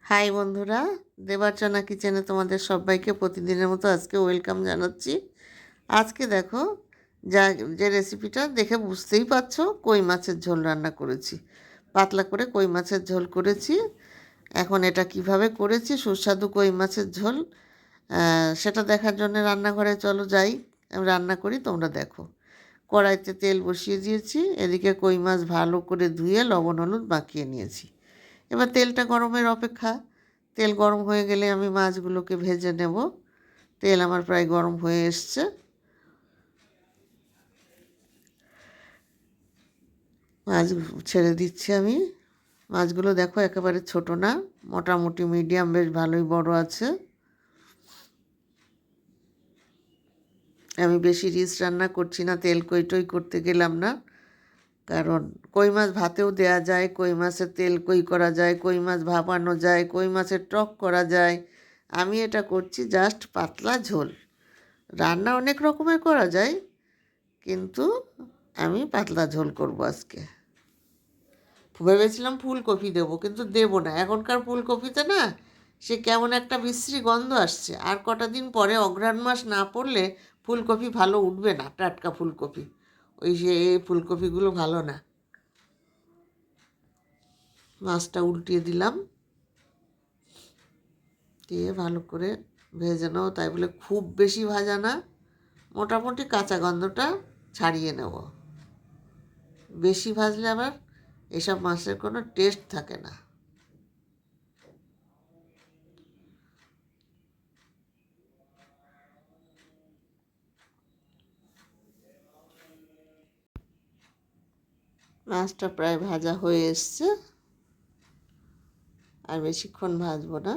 High বন্ধুরা, দেবারচনা কিচেনে তোমাদের সবাইকে প্রতিদিনের মতো আজকে ওয়েলকাম জানাচ্ছি। আজকে দেখো, যা যে রেসিপিটা দেখে বুঝতেই পারছো, কই মাছের ঝোল রান্না করেছি। পাতলা করে কই মাছের ঝোল করেছি। এখন এটা কিভাবে করেছি, সুস্বাদু কই মাছের ঝোল, সেটা দেখার জন্য রান্নাঘরে চলো যাই। আমি রান্না করি, তোমরা দেখো। কড়াইতে তেল বসিয়ে দিয়েছি, এদিকে কই মাছ ভালো করে ধুয়ে লবণ হলুদ মাখিয়ে নিয়েছি। এবার তেলটা গরমের অপেক্ষা। তেল গরম হয়ে গেলে আমি মাছগুলোকে ভেজে নেব। তেল আমার প্রায় গরম হয়ে এসছে। মাছ ছেড়ে দিচ্ছি আমি। মাছগুলো দেখো একেবারে ছোট না, মোটামুটি মিডিয়াম, বেশ ভালোই বড় আছে। আমি বেশি রিচ রান্না করছি না, তেল কই টই করতে গেলাম না। কারণ কই মাছ ভাতেও দেয়া যায়, কই মাছের তেল কই করা যায়, কই মাছ ভাপানো যায়, কই মাছের টক করা যায়। আমি এটা করছি জাস্ট পাতলা ঝোল। রান্না অনেক রকমের করা যায়, কিন্তু আমি পাতলা ঝোল করব আজকে। ভেবেছিলাম ফুলকপি দেবো, কিন্তু দেবো না। এখনকার ফুলকপিতে না, সে কেমন একটা বিশ্রী গন্ধ আসছে। আর কটা দিন পরে অঘ্রাণ মাস না পড়লে ফুলকপি ভালো উঠবে না, টাটকা ফুলকপি। ওই যে ফুলকপিগুলো ভালো না। মাছটা উল্টিয়ে দিলাম, দিয়ে ভালো করে ভেজে নেবো। তাই বলে খুব বেশি ভাজা না, মোটামুটি কাঁচা গন্ধটা ছাড়িয়ে নেব। বেশি ভাজলে আবার এসব মাছের কোনো টেস্ট থাকে না। মাছটা প্রায় ভাজা হয়ে এসছে, আর বেশিক্ষণ ভাজবো না।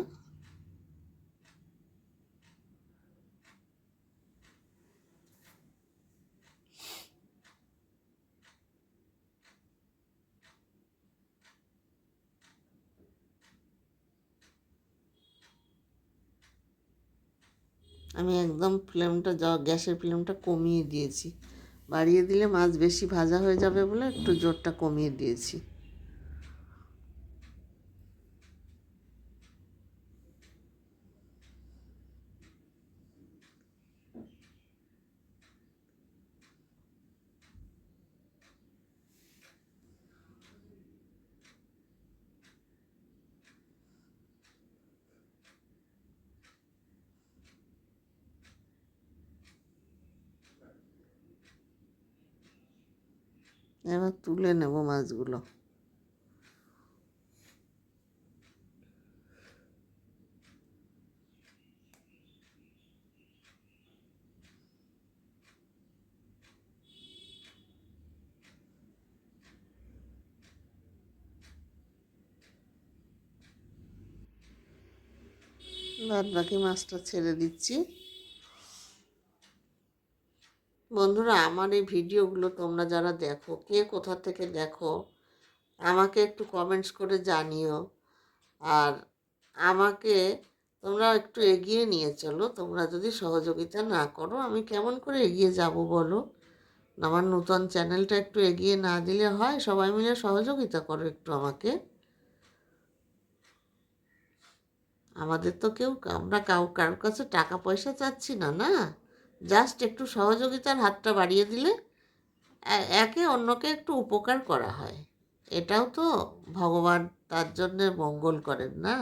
আমি একদম গ্যাসের ফ্লেমটা কমিয়ে দিয়েছি। বাড়িয়ে দিলে মাছ বেশি ভাজা হয়ে যাবে বলে একটু জোরটা কমিয়ে দিয়েছি। এবার তুলে নেব মাছগুলো। বাদ বাকি মাছটা ছেড়ে দিচ্ছি। বন্ধুরা, আমার এই ভিডিওগুলো তোমরা যারা দেখো, কে কোথা থেকে দেখো, আমাকে একটু কমেন্টস করে জানিও। আর আমাকে তোমরা একটু এগিয়ে নিয়ে চলো। তোমরা যদি সহযোগিতা না করো, আমি কেমন করে এগিয়ে যাব বলো? আমার নূতন চ্যানেলটা একটু এগিয়ে না দিলে হয়? সবাই মিলে সহযোগিতা করো একটু আমাকে। আমাদের তো আমরা কারোর কাছে টাকা পয়সা চাচ্ছি না, না। জাস্ট একটু সহযোগিতার হাতটা বাড়িয়ে দিলে একে অন্যকে একটু উপকার করা হয়। এটাও তো ভগবান তার জন্যে মঙ্গল করেন, না?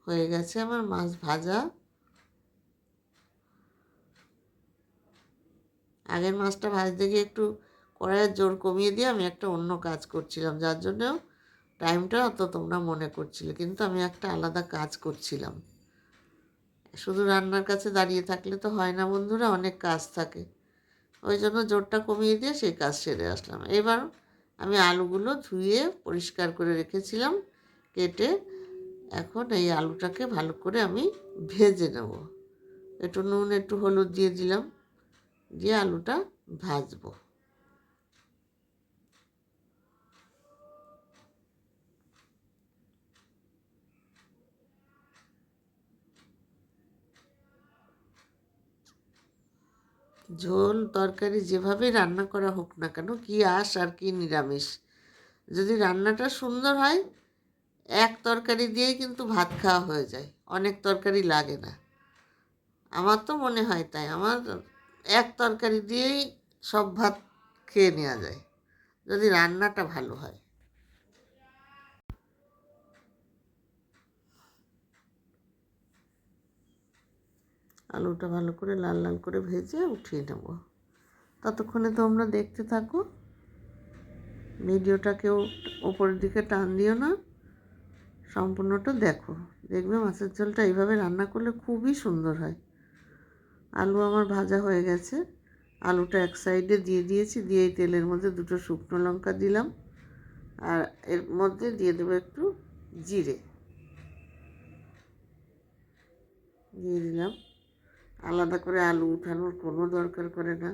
হয়ে গেছে আমার মাছ ভাজা। আগের মাছটা ভাজতে গিয়ে একটু কড়াইয়ের জোর কমিয়ে দিয়ে আমি একটা অন্য কাজ করছিলাম, যার জন্য টাইমটা অত তোমরা মনে করছিলে, কিন্তু আমি একটা আলাদা কাজ করছিলাম। শুধু রান্নার কাছে দাঁড়িয়ে থাকলে তো হয় না বন্ধুরা, অনেক কাজ থাকে। ওই জন্য জোরটা কমিয়ে দিয়ে সেই কাজ সেরে আসলাম। এবার আমি আলুগুলো ধুয়ে পরিষ্কার করে রেখেছিলাম, কেটে। এখন এই আলুটাকে ভালো করে আমি ভেজে নেব। একটু নুন একটু হলুদ দিয়ে দিলাম, দিয়ে আলুটা ভাজবো। ঝোল তরকারি যেভাবেই রান্না করা হোক না কেন, কি আঁশ আর কি নিরামিষ, যদি রান্নাটা সুন্দর হয়, এক তরকারি দিয়েই কিন্তু ভাত খাওয়া হয়ে যায়, অনেক তরকারি লাগে না। আমার তো মনে হয় তাই, আমার এক তরকারি দিয়েই সব ভাত খেয়ে নেওয়া যায় যদি রান্নাটা ভালো হয়। আলুটা ভালো করে লাল লাল করে ভেজে উঠিয়ে নেব। ততক্ষণে তোমরা দেখতে থাকো, ভিডিওটা কেউ ওপরের দিকে টান দিও না, সম্পূর্ণটা দেখো। দেখবে মাছের ঝোলটা এইভাবে রান্না করলে খুবই সুন্দর হয়। আলু আমার ভাজা হয়ে গেছে, আলুটা এক সাইডে দিয়ে দিয়েছি, দিয়ে এই তেলের মধ্যে দুটো শুকনো লঙ্কা দিলাম, আর এর মধ্যে দিয়ে দেবো একটু জিরে দিয়ে দিলাম। আলাদা করে আলু উঠানোর কোনো দরকার পড়ে না।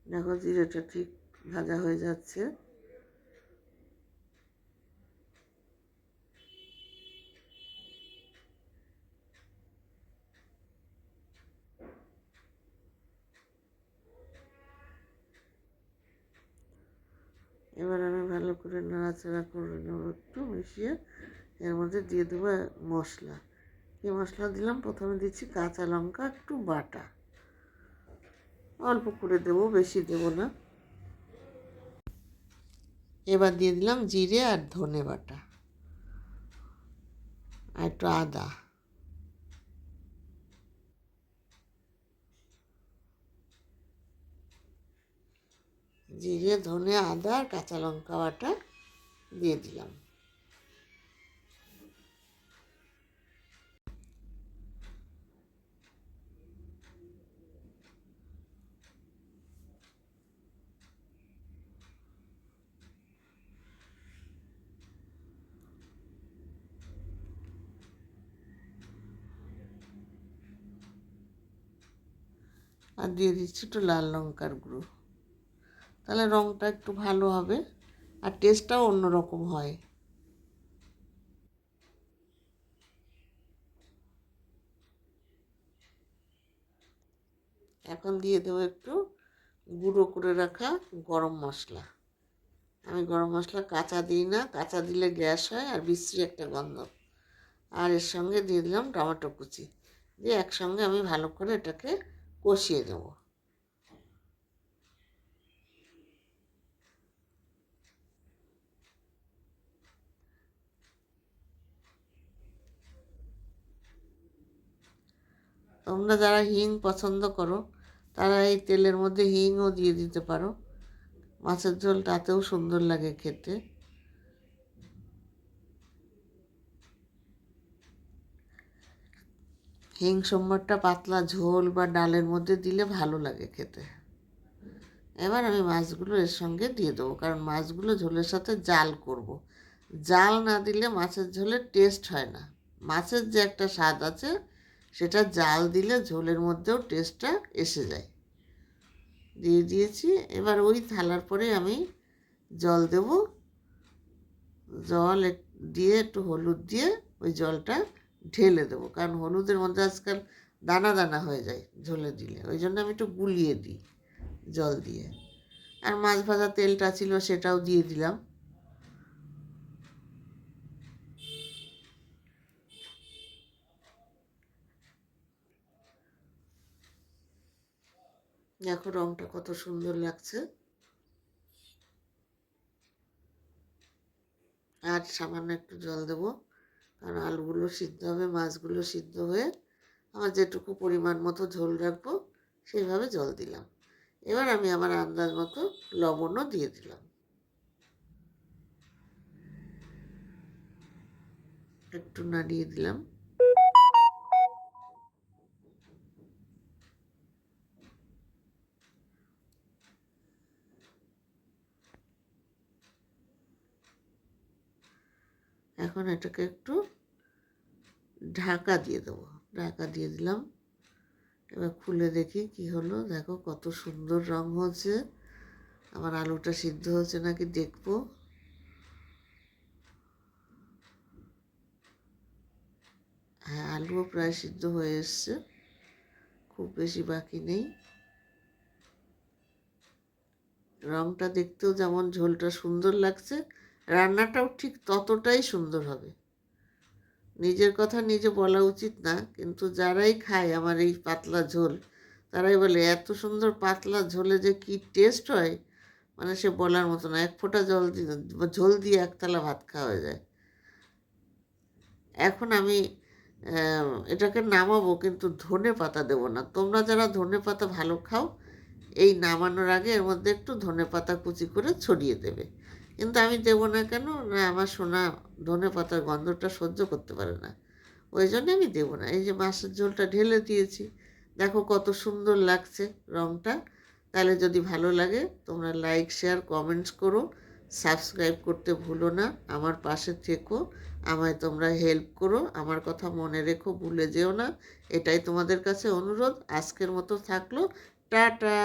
দেখো জিরেটা ঠিক ভাজা হয়ে যাচ্ছে। এবার আমি ভালো করে নাড়াচাড়া করে নেব, একটু মিশিয়ে এর মধ্যে দিয়ে দেবো মশলা। কী মশলা দিলাম? প্রথমে দিচ্ছি কাঁচা লঙ্কা একটু বাটা, অল্প করে দেবো, বেশি দেবো না। এবার দিয়ে দিলাম জিরে আর ধনে বাটা, আর একটু আদা। জিরে, ধনে, আদা আর কাঁচা লঙ্কা বাটা দিয়ে দিলাম। আর দিয়ে দিচ্ছি একটু লাল লঙ্কার গুঁড়ো, তাহলে রঙটা একটু ভালো হবে আর টেস্টটাও অন্যরকম হয়। এখন দিয়ে দেবো একটু গুঁড়ো করে রাখা গরম মশলা। আমি গরম মশলা কাঁচা দিই না, কাঁচা দিলে গ্যাস হয় আর বিশ্রী একটা গন্ধ। আর এর সঙ্গে দিয়ে দিলাম টমেটো কুচি, দিয়ে একসঙ্গে আমি ভালো করে এটাকে কষিয়ে নেব। তোমরা যারা হিং পছন্দ করো তারা এই তেলের মধ্যে হিংও দিয়ে দিতে পারো, মাছের ঝোল তাতেও সুন্দর লাগে খেতে। হিং সম্বারটা পাতলা ঝোল বা ডালের মধ্যে দিলে ভালো লাগে খেতে। এবার আমি মাছগুলো এর সঙ্গে দিয়ে দেবো, কারণ মাছগুলো ঝোলের সাথে জাল করব। জাল না দিলে মাছের ঝোলের টেস্ট হয় না। মাছের যে একটা স্বাদ আছে সেটা জাল দিলে ঝোলের মধ্যেও টেস্টটা এসে যায়। দিয়ে দিয়েছি। এবার ওই থালার পরে আমি জল দেব, জল দিয়ে একটু হলুদ দিয়ে ওই জলটা ঢেলে দেবো, কারণ হলুদের মধ্যে আজকাল দানা দানা হয়ে যায় ঝোলে দিলে, ওই জন্য আমি একটু গুলিয়ে দিই জল দিয়ে। আর মাছ ভাজা তেলটা ছিল সেটাও দিয়ে দিলাম। দেখো রঙটা কত সুন্দর লাগছে। আর সামান্য একটু জল দেবো, কারণ আলুগুলো সিদ্ধ হবে, মাছগুলো সিদ্ধ হয়ে আমার যেটুকু পরিমাণ মতো ঝোল রাখবো সেইভাবে জল দিলাম। এবার আমি আমার আন্দাজ মতো লবণও দিয়ে দিলাম, একটু নাড়িয়ে দিলাম। এখন এটাকে একটু ঢাকা দিয়ে দেবো, ঢাকা দিয়ে দিলাম। এবার খুলে দেখি কি হলো। দেখো কত সুন্দর রং হচ্ছে। আমার আলুটা সিদ্ধ হচ্ছে নাকি দেখবো। হ্যাঁ, আলুও প্রায় সিদ্ধ হয়ে এসছে, খুব বেশি বাকি নেই। রঙটা দেখতেও যেমন ঝোলটা সুন্দর লাগছে, রান্নাটাও ঠিক ততটাই সুন্দর হবে। নিজের কথা নিজে বলা উচিত না, কিন্তু যারাই খায় আমার এই পাতলা ঝোল তারাই বলে এত সুন্দর পাতলা ঝোলে যে কী টেস্ট হয়, মানে সে বলার মতো না। এক ফোঁটা জল দিয়ে ঝোল দিয়ে একতলা ভাত খাওয়া যায়। এখন আমি এটাকে নামাবো, কিন্তু ধনে পাতা দেবো না। তোমরা যারা ধনে পাতা ভালো খাও, এই নামানোর আগে এর মধ্যে একটু ধনে পাতা কুচি করে ছড়িয়ে দেবে। কিন্তু আমি দেবো না কেন না, আমার সোনা ধনে পাতার গন্ধটা সহ্য করতে পারে না, ওই জন্য আমি দেবো না। এই যে মাছের ঝোলটা ঢেলে দিয়েছি, দেখো কত সুন্দর লাগছে রঙটা। তাহলে যদি ভালো লাগে তোমরা লাইক শেয়ার কমেন্টস করো, সাবস্ক্রাইব করতে ভুলো না, আমার পাশে থেকো, আমায় তোমরা হেল্প করো, আমার কথা মনে রেখো, ভুলে যেও না। এটাই তোমাদের কাছে অনুরোধ। আজকের মতো থাকলো, টাটা।